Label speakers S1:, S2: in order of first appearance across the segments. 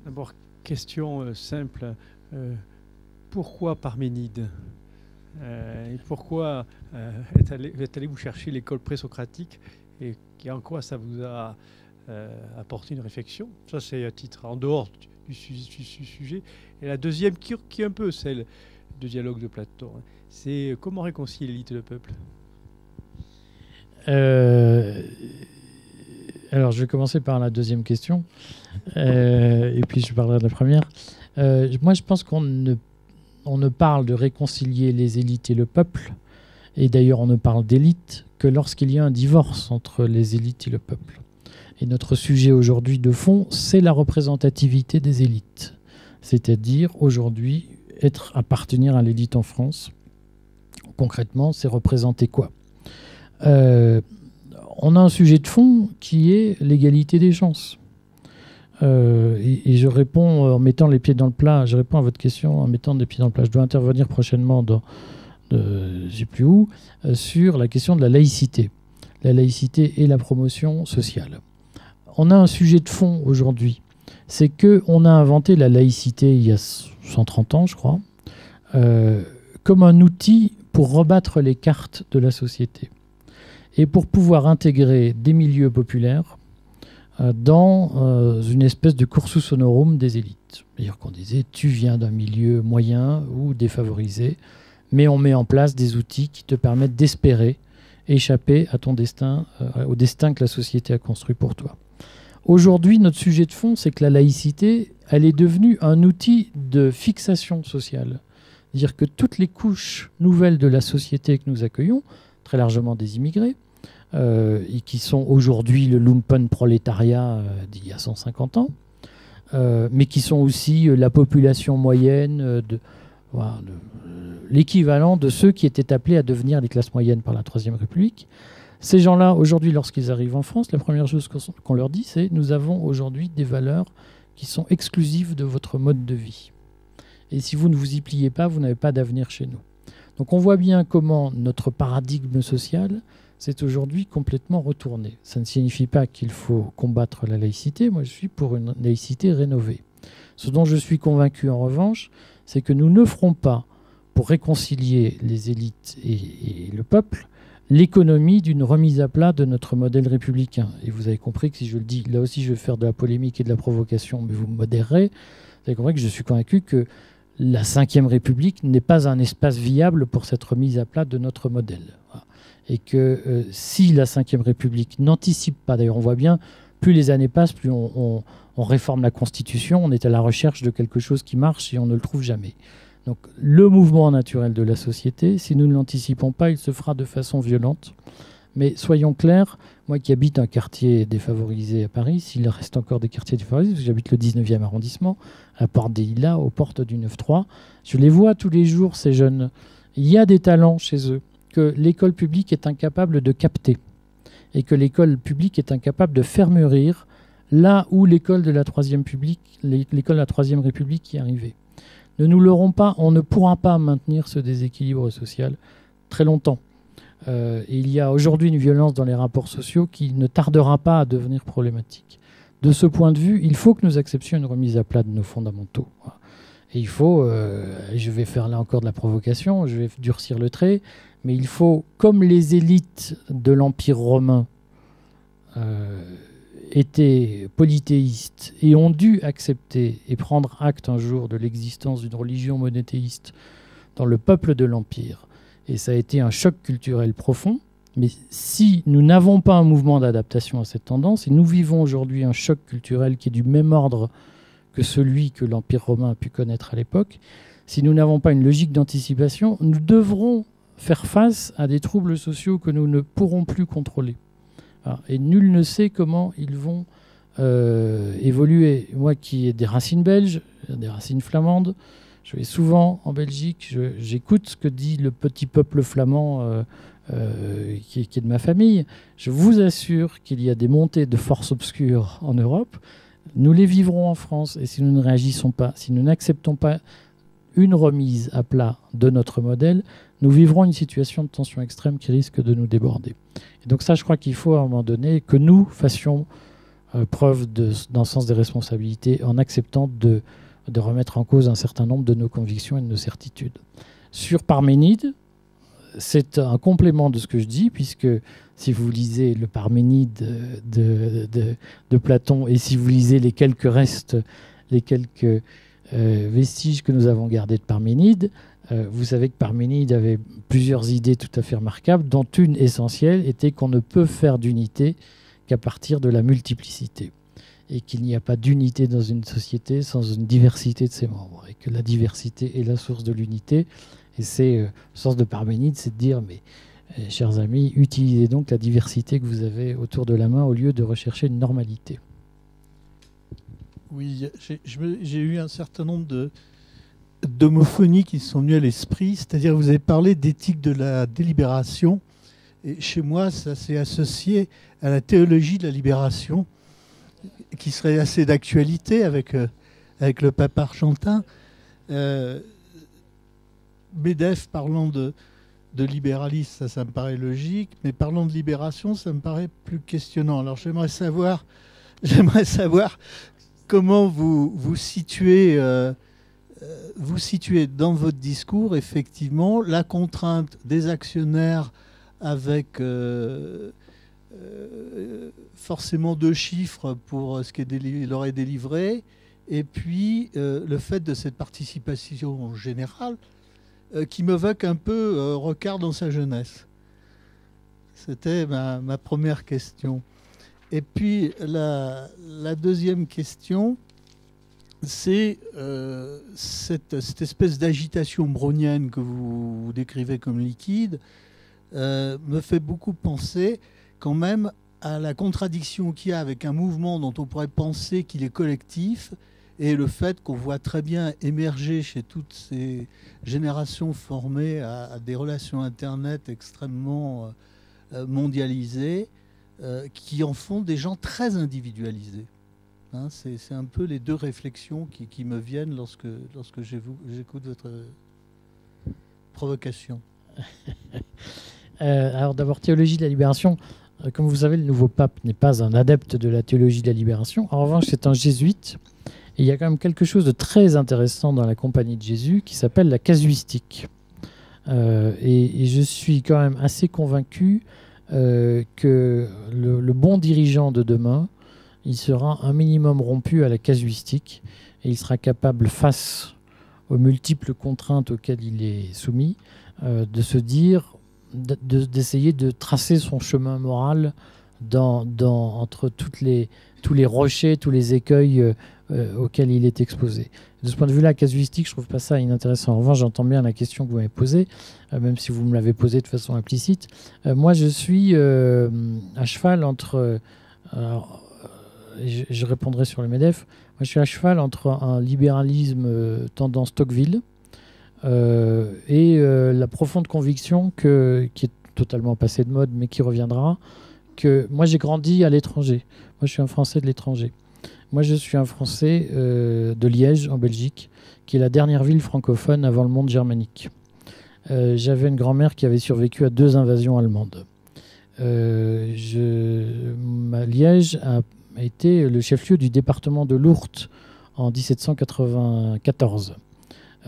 S1: D'abord, question simple. Pourquoi Parménide et pourquoi êtes allé vous chercher l'école présocratique et en quoi ça vous a apporté une réflexion? Ça, c'est à titre en dehors du sujet. Et la deuxième, qui est un peu celle de dialogue de Platon, c'est comment réconcilier l'élite et le peuple?
S2: Alors, je vais commencer par la deuxième question, et puis je parlerai de la première. Moi, je pense qu'on ne parle de réconcilier les élites et le peuple, et d'ailleurs, on ne parle d'élite que lorsqu'il y a un divorce entre les élites et le peuple. Et notre sujet aujourd'hui de fond, c'est la représentativité des élites. C'est-à-dire, aujourd'hui, appartenir à l'élite en France. Concrètement, c'est représenter quoi ? On a un sujet de fond qui est l'égalité des chances. Et je réponds en mettant les pieds dans le plat. Je réponds à votre question en mettant des pieds dans le plat. Je dois intervenir prochainement je ne sais plus où, sur la question de la laïcité. La laïcité et la promotion sociale. On a un sujet de fond aujourd'hui. C'est qu'on a inventé la laïcité il y a 130 ans, je crois, comme un outil pour rebattre les cartes de la société et pour pouvoir intégrer des milieux populaires dans une espèce de cursus honorum des élites. C'est-à-dire qu'on disait, tu viens d'un milieu moyen ou défavorisé, mais on met en place des outils qui te permettent d'espérer échapper à ton destin, au destin que la société a construit pour toi. Aujourd'hui, notre sujet de fond, c'est que la laïcité, elle est devenue un outil de fixation sociale. C'est-à-dire que toutes les couches nouvelles de la société que nous accueillons, très largement des immigrés, et qui sont aujourd'hui le lumpen prolétariat d'il y a 150 ans, mais qui sont aussi la population moyenne, l'équivalent de ceux qui étaient appelés à devenir les classes moyennes par la Troisième République. Ces gens-là, aujourd'hui, lorsqu'ils arrivent en France, la première chose qu'on leur dit, c'est « nous avons aujourd'hui des valeurs qui sont exclusives de votre mode de vie. Et si vous ne vous y pliez pas, vous n'avez pas d'avenir chez nous. » Donc on voit bien comment notre paradigme social s'est aujourd'hui complètement retourné. Ça ne signifie pas qu'il faut combattre la laïcité. Moi, je suis pour une laïcité rénovée. Ce dont je suis convaincu, en revanche, c'est que nous ne ferons pas, pour réconcilier les élites et le peuple, l'économie d'une remise à plat de notre modèle républicain. Et vous avez compris que si je le dis, là aussi je vais faire de la polémique et de la provocation, mais vous me modérerez, vous avez compris que je suis convaincu que la Ve République n'est pas un espace viable pour cette remise à plat de notre modèle. Voilà. Et que si la Ve République n'anticipe pas, d'ailleurs on voit bien, plus les années passent, plus on réforme la Constitution, on est à la recherche de quelque chose qui marche et on ne le trouve jamais. Donc le mouvement naturel de la société, si nous ne l'anticipons pas, il se fera de façon violente. Mais soyons clairs, moi qui habite un quartier défavorisé à Paris, s'il reste encore des quartiers défavorisés, parce que j'habite le 19e arrondissement, à Porte des Lilas, aux portes du 9-3, je les vois tous les jours, ces jeunes. Il y a des talents chez eux que l'école publique est incapable de capter et que l'école publique est incapable de faire mûrir là où l'école de la Troisième République y est arrivée. Ne nous leurrons pas, on ne pourra pas maintenir ce déséquilibre social très longtemps. Il y a aujourd'hui une violence dans les rapports sociaux qui ne tardera pas à devenir problématique. De ce point de vue, il faut que nous acceptions une remise à plat de nos fondamentaux. Et il faut, je vais faire là encore de la provocation, je vais durcir le trait, mais il faut, comme les élites de l'Empire romain étaient polythéistes et ont dû accepter et prendre acte un jour de l'existence d'une religion monothéiste dans le peuple de l'Empire. Et ça a été un choc culturel profond. Mais si nous n'avons pas un mouvement d'adaptation à cette tendance, et nous vivons aujourd'hui un choc culturel qui est du même ordre que celui que l'Empire romain a pu connaître à l'époque, si nous n'avons pas une logique d'anticipation, nous devrons faire face à des troubles sociaux que nous ne pourrons plus contrôler. Et nul ne sait comment ils vont évoluer. Moi qui ai des racines belges, des racines flamandes, je vais souvent en Belgique, j'écoute ce que dit le petit peuple flamand qui est de ma famille. Je vous assure qu'il y a des montées de forces obscures en Europe. Nous les vivrons en France. Et si nous ne réagissons pas, si nous n'acceptons pas une remise à plat de notre modèle, nous vivrons une situation de tension extrême qui risque de nous déborder. Et donc ça, je crois qu'il faut à un moment donné que nous fassions preuve d'un sens des responsabilités en acceptant de remettre en cause un certain nombre de nos convictions et de nos certitudes. Sur Parménide, c'est un complément de ce que je dis, puisque si vous lisez le Parménide de Platon et si vous lisez les quelques restes, les quelques vestiges que nous avons gardés de Parménide, vous savez que Parménide avait plusieurs idées tout à fait remarquables, dont une essentielle était qu'on ne peut faire d'unité qu'à partir de la multiplicité, et qu'il n'y a pas d'unité dans une société sans une diversité de ses membres, et que la diversité est la source de l'unité. Et c'est le sens de Parménide, c'est de dire, mais chers amis, utilisez donc la diversité que vous avez autour de la main au lieu de rechercher une normalité.
S3: Oui, j'ai eu un certain nombre d'homophonies qui sont venues à l'esprit, c'est-à-dire que vous avez parlé d'éthique de la délibération, et chez moi, ça s'est associé à la théologie de la libération, qui serait assez d'actualité avec le pape argentin. Medef parlant de libéralisme, ça me paraît logique, mais parlant de libération, ça me paraît plus questionnant. Alors j'aimerais savoir comment vous situez dans votre discours, effectivement, la contrainte des actionnaires avec forcément 2 chiffres pour ce qui leur est délivré, et puis le fait de cette participation générale qui m'évoque un peu Rocard dans sa jeunesse. C'était ma première question. Et puis la deuxième question, c'est cette espèce d'agitation brownienne que vous décrivez comme liquide me fait beaucoup penser quand même à la contradiction qu'il y a avec un mouvement dont on pourrait penser qu'il est collectif, et le fait qu'on voit très bien émerger chez toutes ces générations formées à des relations Internet extrêmement mondialisées, qui en font des gens très individualisés. Hein, c'est un peu les 2 réflexions qui me viennent lorsque j'écoute votre provocation.
S2: Alors d'abord, théologie de la libération. Comme vous savez, le nouveau pape n'est pas un adepte de la théologie de la libération. En revanche, c'est un jésuite. Et il y a quand même quelque chose de très intéressant dans la compagnie de Jésus qui s'appelle la casuistique. Et je suis quand même assez convaincu que le bon dirigeant de demain, il sera un minimum rompu à la casuistique, et il sera capable, face aux multiples contraintes auxquelles il est soumis, de se dire, d'essayer de tracer son chemin moral entre tous les rochers, tous les écueils auxquels il est exposé. De ce point de vue-là, casuistique, je trouve pas ça inintéressant. En revanche, j'entends bien la question que vous m'avez posée, même si vous me l'avez posée de façon implicite. Moi, je suis à cheval entre... je répondrai sur le MEDEF. Moi, je suis à cheval entre un libéralisme tendance Tocqueville et la profonde conviction qui est totalement passée de mode, mais qui reviendra, que moi, j'ai grandi à l'étranger. Moi, je suis un Français de l'étranger. Moi, je suis un Français de Liège, en Belgique, qui est la dernière ville francophone avant le monde germanique. J'avais une grand-mère qui avait survécu à 2 invasions allemandes. Liège a été le chef-lieu du département de l'Ourthe en 1794.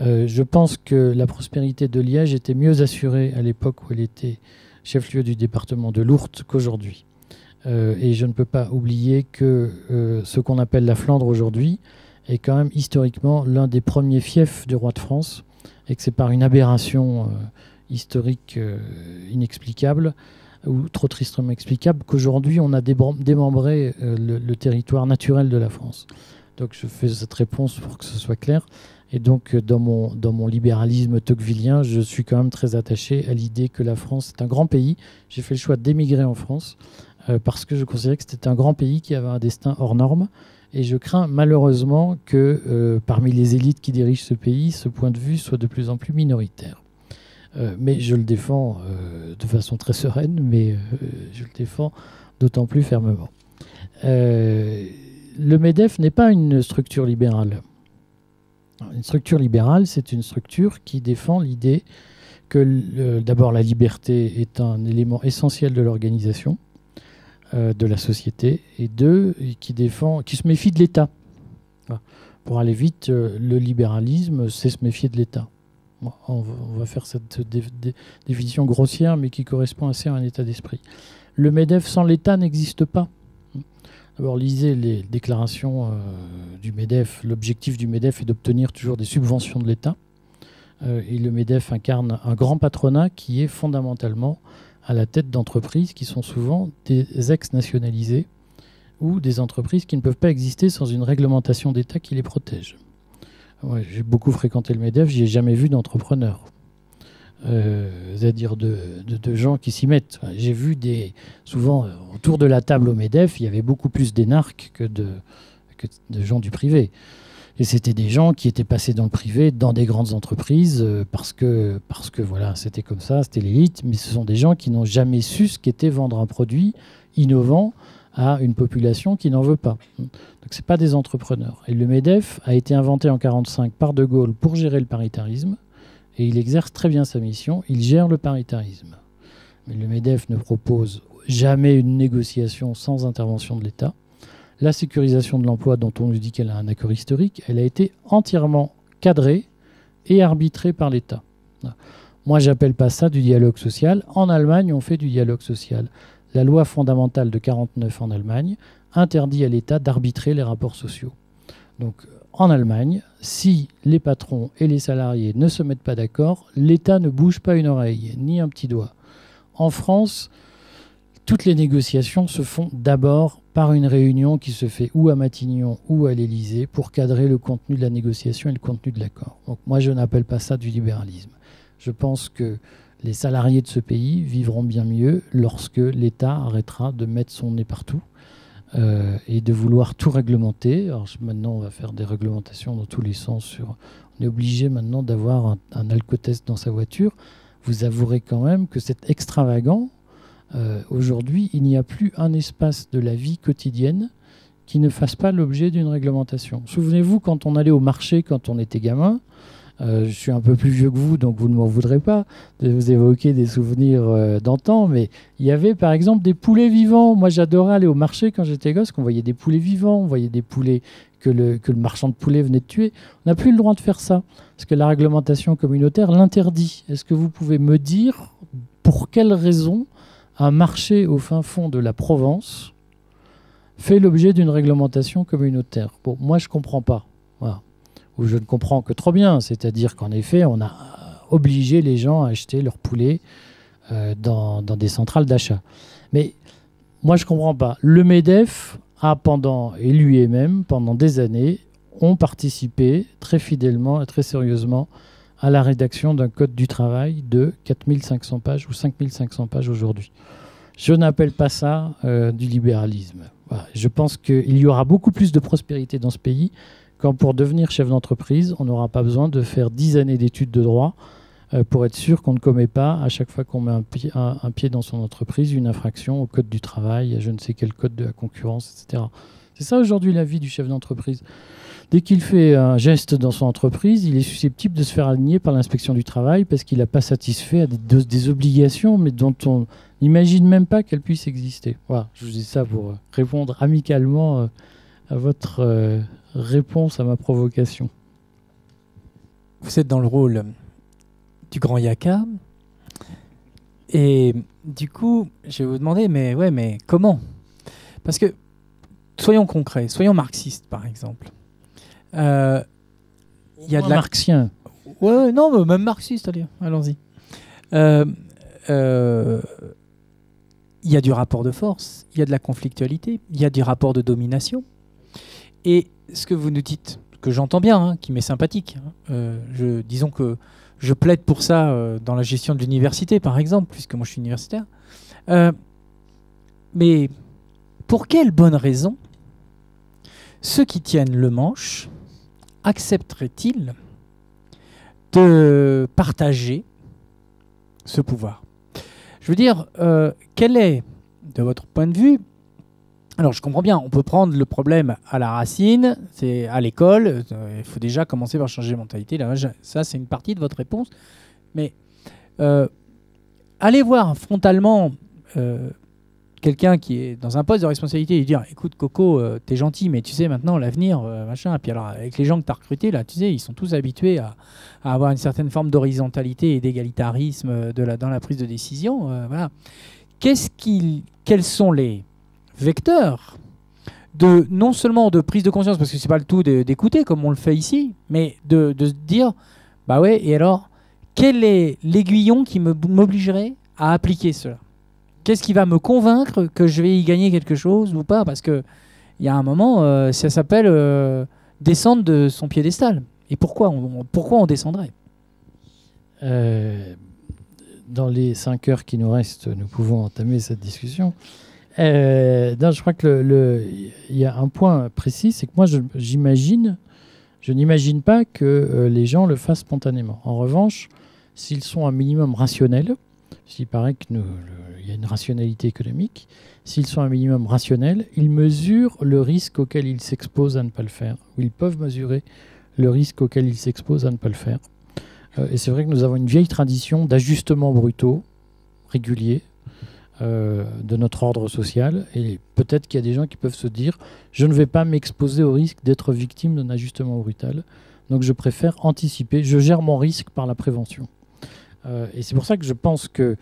S2: Je pense que la prospérité de Liège était mieux assurée à l'époque où elle était chef-lieu du département de l'Ourthe qu'aujourd'hui. Et je ne peux pas oublier que ce qu'on appelle la Flandre aujourd'hui est quand même historiquement l'un des premiers fiefs du roi de France, et que c'est par une aberration historique inexplicable, ou trop tristement explicable, qu'aujourd'hui on a démembré le territoire naturel de la France. Donc je fais cette réponse pour que ce soit clair. Et donc dans mon libéralisme tocquevillien, je suis quand même très attaché à l'idée que la France est un grand pays. J'ai fait le choix d'émigrer en France parce que je considérais que c'était un grand pays qui avait un destin hors norme. Et je crains malheureusement que parmi les élites qui dirigent ce pays, ce point de vue soit de plus en plus minoritaire. Mais je le défends de façon très sereine, mais je le défends d'autant plus fermement. Le MEDEF n'est pas une structure libérale. Une structure libérale, c'est une structure qui défend l'idée que d'abord la liberté est un élément essentiel de l'organisation, de la société, et deux, qui se méfie de l'État. Voilà. Pour aller vite, le libéralisme, c'est se méfier de l'État. Bon, on va faire cette définition grossière, mais qui correspond assez à un état d'esprit. Le MEDEF sans l'État n'existe pas. D'abord, lisez les déclarations du MEDEF. L'objectif du MEDEF est d'obtenir toujours des subventions de l'État. Et le MEDEF incarne un grand patronat qui est fondamentalement à la tête d'entreprises qui sont souvent des ex-nationalisées ou des entreprises qui ne peuvent pas exister sans une réglementation d'État qui les protège. Ouais, j'ai beaucoup fréquenté le MEDEF, j'y ai jamais vu d'entrepreneurs. C'est-à-dire de gens qui s'y mettent. J'ai vu souvent autour de la table au MEDEF, il y avait beaucoup plus d'énarques que de gens du privé. Et c'était des gens qui étaient passés dans le privé, dans des grandes entreprises, parce que voilà, c'était comme ça, c'était l'élite. Mais ce sont des gens qui n'ont jamais su ce qu'était vendre un produit innovant à une population qui n'en veut pas. Donc c'est pas des entrepreneurs. Et le MEDEF a été inventé en 1945 par De Gaulle pour gérer le paritarisme. Et il exerce très bien sa mission, il gère le paritarisme. Mais le MEDEF ne propose jamais une négociation sans intervention de l'État. La sécurisation de l'emploi, dont on nous dit qu'elle a un accord historique, elle a été entièrement cadrée et arbitrée par l'État. Moi, j'appelle pas ça du dialogue social. En Allemagne, on fait du dialogue social. La loi fondamentale de 1949 en Allemagne interdit à l'État d'arbitrer les rapports sociaux. Donc, en Allemagne, si les patrons et les salariés ne se mettent pas d'accord, l'État ne bouge pas une oreille, ni un petit doigt. En France, toutes les négociations se font d'abord par une réunion qui se fait ou à Matignon ou à l'Élysée pour cadrer le contenu de la négociation et le contenu de l'accord. Donc moi, je n'appelle pas ça du libéralisme. Je pense que les salariés de ce pays vivront bien mieux lorsque l'État arrêtera de mettre son nez partout. Et de vouloir tout réglementer. Alors maintenant, on va faire des réglementations dans tous les sens. On est obligé maintenant d'avoir un alcotest dans sa voiture. Vous avouerez quand même que c'est extravagant. Aujourd'hui, il n'y a plus un espace de la vie quotidienne qui ne fasse pas l'objet d'une réglementation. Souvenez-vous, quand on allait au marché, quand on était gamin, je suis un peu plus vieux que vous, donc vous ne m'en voudrez pas de vous évoquer des souvenirs d'antan, mais il y avait par exemple des poulets vivants. Moi, j'adorais aller au marché quand j'étais gosse, qu'on voyait des poulets vivants, on voyait des poulets que le marchand de poulets venait de tuer. On n'a plus le droit de faire ça, parce que la réglementation communautaire l'interdit. Est-ce que vous pouvez me dire pour quelle raison un marché au fin fond de la Provence fait l'objet d'une réglementation communautaire? Bon, moi, je ne comprends pas. Voilà. Ou je ne comprends que trop bien, c'est-à-dire qu'en effet, on a obligé les gens à acheter leurs poulets dans des centrales d'achat. Mais moi, je ne comprends pas. Le MEDEF et lui-même, pendant des années, ont participé très fidèlement et très sérieusement à la rédaction d'un code du travail de 4500 pages ou 5500 pages aujourd'hui. Je n'appelle pas ça du libéralisme. Voilà. Je pense qu'il y aura beaucoup plus de prospérité dans ce pays quand pour devenir chef d'entreprise, on n'aura pas besoin de faire 10 années d'études de droit pour être sûr qu'on ne commet pas, à chaque fois qu'on met un pied dans son entreprise, une infraction au code du travail, à je ne sais quel code de la concurrence, etc. C'est ça aujourd'hui la vie du chef d'entreprise. Dès qu'il fait un geste dans son entreprise, il est susceptible de se faire aligner par l'inspection du travail parce qu'il n'a pas satisfait à des obligations, mais dont on n'imagine même pas qu'elles puissent exister. Voilà, je vous dis ça pour répondre amicalement à votre réponse à ma provocation.
S4: Vous êtes dans le rôle du grand Yaka. Et du coup, je vais vous demander, mais comment? Parce que, soyons concrets, soyons marxistes, par exemple. Il y a de la...
S2: marxien.
S4: Ouais, non, même marxiste, allons-y. Il y a du rapport de force, il y a de la conflictualité, il y a du rapport de domination. Et ce que vous nous dites, que j'entends bien, qui m'est sympathique, disons que je plaide pour ça dans la gestion de l'université, par exemple, puisque moi je suis universitaire. Mais pour quelle bonne raison ceux qui tiennent le manche accepteraient-ils de partager ce pouvoir? Je veux dire, quel est, de votre point de vue, alors je comprends bien, on peut prendre le problème à la racine, c'est à l'école, il faut déjà commencer par changer de mentalité, là, ça c'est une partie de votre réponse, mais allez voir frontalement quelqu'un qui est dans un poste de responsabilité et lui dire écoute Coco, t'es gentil, mais tu sais maintenant l'avenir, machin. Et puis alors avec les gens que tu as recrutés là, tu sais, ils sont tous habitués à avoir une certaine forme d'horizontalité et d'égalitarisme dans la prise de décision. Voilà. Quels sont les vecteurs non seulement de prise de conscience, parce que c'est pas le tout d'écouter comme on le fait ici, mais de se dire bah ouais, et alors quel est l'aiguillon qui m'obligerait à appliquer cela? Qu'est-ce qui va me convaincre que je vais y gagner quelque chose ou pas? Parce qu'il y a un moment, ça s'appelle descendre de son piédestal. Et pourquoi on descendrait?
S2: Dans les 5 heures qui nous restent, nous pouvons entamer cette discussion. Non, je crois que il y a un point précis, c'est que moi, je n'imagine pas que les gens le fassent spontanément. En revanche, s'ils sont un minimum rationnels, s'il paraît qu'il y a une rationalité économique, s'ils sont un minimum rationnels, ils mesurent le risque auquel ils s'exposent à ne pas le faire, ou ils peuvent mesurer le risque auquel ils s'exposent à ne pas le faire. Et c'est vrai que nous avons une vieille tradition d'ajustements brutaux, réguliers, de notre ordre social, et peut-être qu'il y a des gens qui peuvent se dire je ne vais pas m'exposer au risque d'être victime d'un ajustement brutal, donc je préfère anticiper, je gère mon risque par la prévention. Et c'est pour ça que je pense que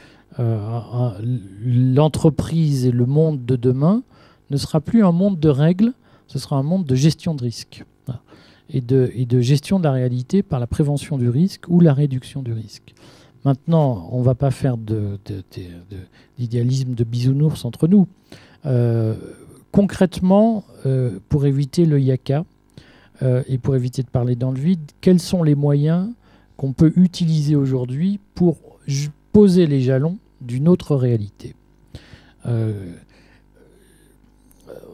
S2: l'entreprise et le monde de demain ne sera plus un monde de règles, ce sera un monde de gestion de risque. Voilà. Et de gestion de la réalité par la prévention du risque ou la réduction du risque. Maintenant, on ne va pas faire d'idéalisme de bisounours entre nous. Concrètement, pour éviter le yaka et pour éviter de parler dans le vide, quels sont les moyens qu'on peut utiliser aujourd'hui pour poser les jalons d'une autre réalité?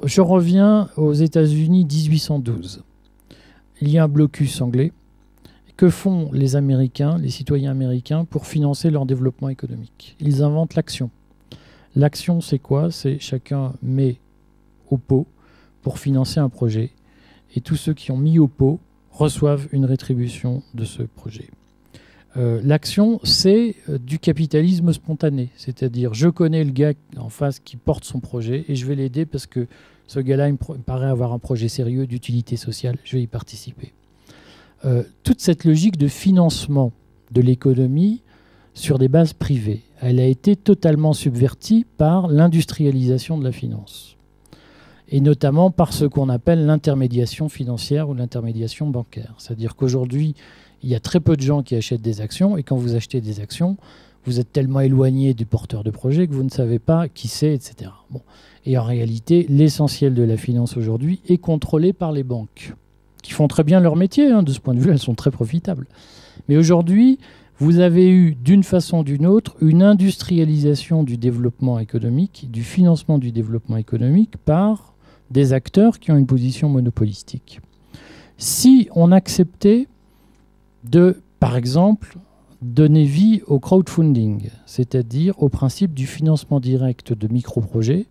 S2: Je reviens aux États-Unis 1812. Il y a un blocus anglais. Que font les Américains, les citoyens américains, pour financer leur développement économique? Ils inventent l'action. L'action, c'est quoi? C'est chacun met au pot pour financer un projet. Et tous ceux qui ont mis au pot reçoivent une rétribution de ce projet. L'action, c'est du capitalisme spontané. C'est-à-dire, je connais le gars en face qui porte son projet et je vais l'aider parce que ce gars-là, il me paraît avoir un projet sérieux d'utilité sociale. Je vais y participer. Toute cette logique de financement de l'économie sur des bases privées, elle a été totalement subvertie par l'industrialisation de la finance. Et notamment par ce qu'on appelle l'intermédiation financière ou l'intermédiation bancaire. C'est-à-dire qu'aujourd'hui, il y a très peu de gens qui achètent des actions, et quand vous achetez des actions, vous êtes tellement éloigné du porteur de projet que vous ne savez pas qui c'est, etc. Bon. Et en réalité, l'essentiel de la finance aujourd'hui est contrôlé par les banques, qui font très bien leur métier. Hein, de ce point de vue, elles sont très profitables. Mais aujourd'hui, vous avez eu, d'une façon ou d'une autre, une industrialisation du développement économique, du financement du développement économique par des acteurs qui ont une position monopolistique. Si on acceptait par exemple, donner vie au crowdfunding, c'est-à-dire au principe du financement direct de micro-projets,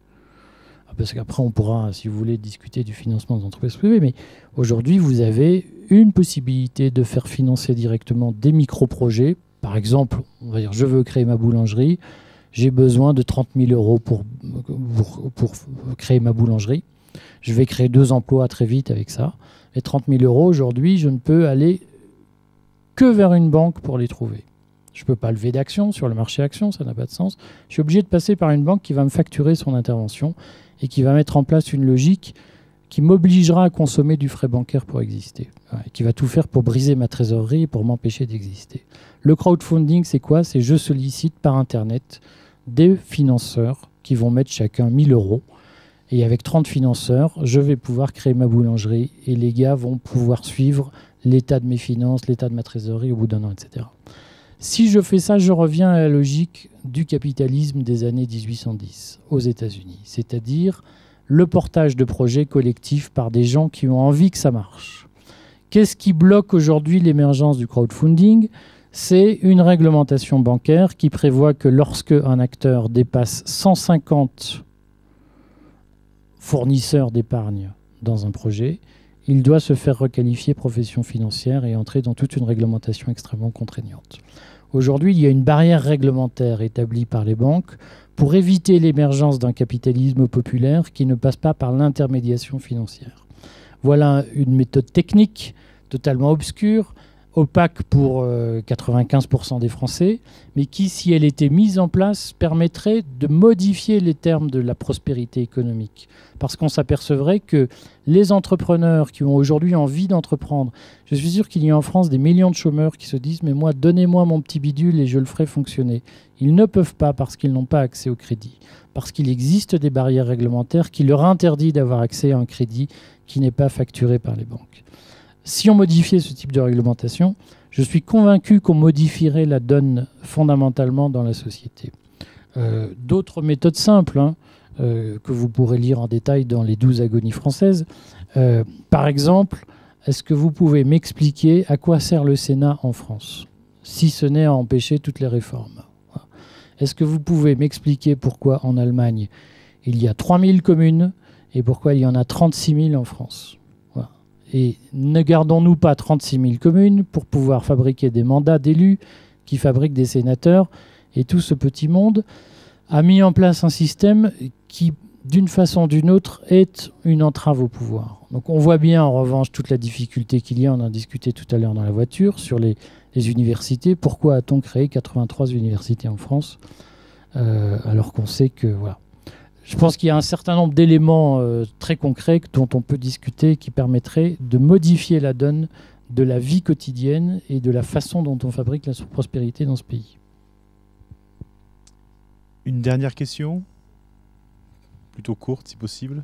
S2: parce qu'après on pourra, si vous voulez, discuter du financement des entreprises privées, mais aujourd'hui vous avez une possibilité de faire financer directement des micro-projets. Par exemple, on va dire, je veux créer ma boulangerie, j'ai besoin de 30 000 € pour créer ma boulangerie. Je vais créer 2 emplois très vite avec ça. Et 30 000 € aujourd'hui, je ne peux aller que vers une banque pour les trouver. Je ne peux pas lever d'actions sur le marché actions, ça n'a pas de sens. Je suis obligé de passer par une banque qui va me facturer son intervention et qui va mettre en place une logique qui m'obligera à consommer du frais bancaire pour exister, et qui va tout faire pour briser ma trésorerie et pour m'empêcher d'exister. Le crowdfunding, c'est quoi? C'est je sollicite par Internet des financeurs qui vont mettre chacun 1 000 €. Et avec 30 financeurs, je vais pouvoir créer ma boulangerie et les gars vont pouvoir suivre l'état de mes finances, l'état de ma trésorerie au bout d'un an, etc. Si je fais ça, je reviens à la logique du capitalisme des années 1810 aux États-Unis, c'est-à-dire le portage de projets collectifs par des gens qui ont envie que ça marche. Qu'est-ce qui bloque aujourd'hui l'émergence du crowdfunding? C'est une réglementation bancaire qui prévoit que lorsque un acteur dépasse 150 fournisseurs d'épargne dans un projet, il doit se faire requalifier profession financière et entrer dans toute une réglementation extrêmement contraignante. Aujourd'hui, il y a une barrière réglementaire établie par les banques pour éviter l'émergence d'un capitalisme populaire qui ne passe pas par l'intermédiation financière. Voilà une méthode technique totalement obscure, opaque pour 95% des Français, mais qui, si elle était mise en place, permettrait de modifier les termes de la prospérité économique. Parce qu'on s'apercevrait que les entrepreneurs qui ont aujourd'hui envie d'entreprendre, je suis sûr qu'il y a en France des millions de chômeurs qui se disent « mais moi, donnez-moi mon petit bidule et je le ferai fonctionner ». Ils ne peuvent pas parce qu'ils n'ont pas accès au crédit, parce qu'il existe des barrières réglementaires qui leur interdisent d'avoir accès à un crédit qui n'est pas facturé par les banques. Si on modifiait ce type de réglementation, je suis convaincu qu'on modifierait la donne fondamentalement dans la société. D'autres méthodes simples, que vous pourrez lire en détail dans les 12 agonies françaises. Par exemple, est-ce que vous pouvez m'expliquer à quoi sert le Sénat en France, si ce n'est à empêcher toutes les réformes? Est-ce que vous pouvez m'expliquer pourquoi en Allemagne, il y a 3000 communes et pourquoi il y en a 36 000 en France? Et ne gardons-nous pas 36 000 communes pour pouvoir fabriquer des mandats d'élus qui fabriquent des sénateurs? Et tout ce petit monde a mis en place un système qui, d'une façon ou d'une autre, est une entrave au pouvoir. Donc on voit bien, en revanche, toute la difficulté qu'il y a, on en discutait tout à l'heure dans la voiture, sur les universités. Pourquoi a-t-on créé 83 universités en France alors qu'on sait que... voilà. Je pense qu'il y a un certain nombre d'éléments très concrets dont on peut discuter qui permettraient de modifier la donne de la vie quotidienne et de la façon dont on fabrique la prospérité dans ce pays.
S5: Une dernière question, plutôt courte si possible.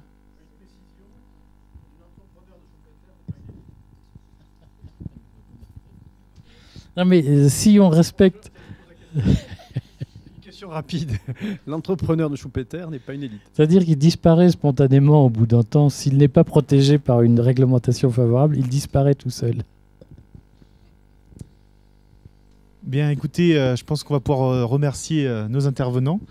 S2: Non mais si on respecte...
S1: Question rapide. L'entrepreneur de Schumpeter n'est pas une élite.
S2: C'est-à-dire qu'il disparaît spontanément au bout d'un temps. S'il n'est pas protégé par une réglementation favorable, il disparaît tout seul.
S5: Bien, écoutez, je pense qu'on va pouvoir remercier nos intervenants.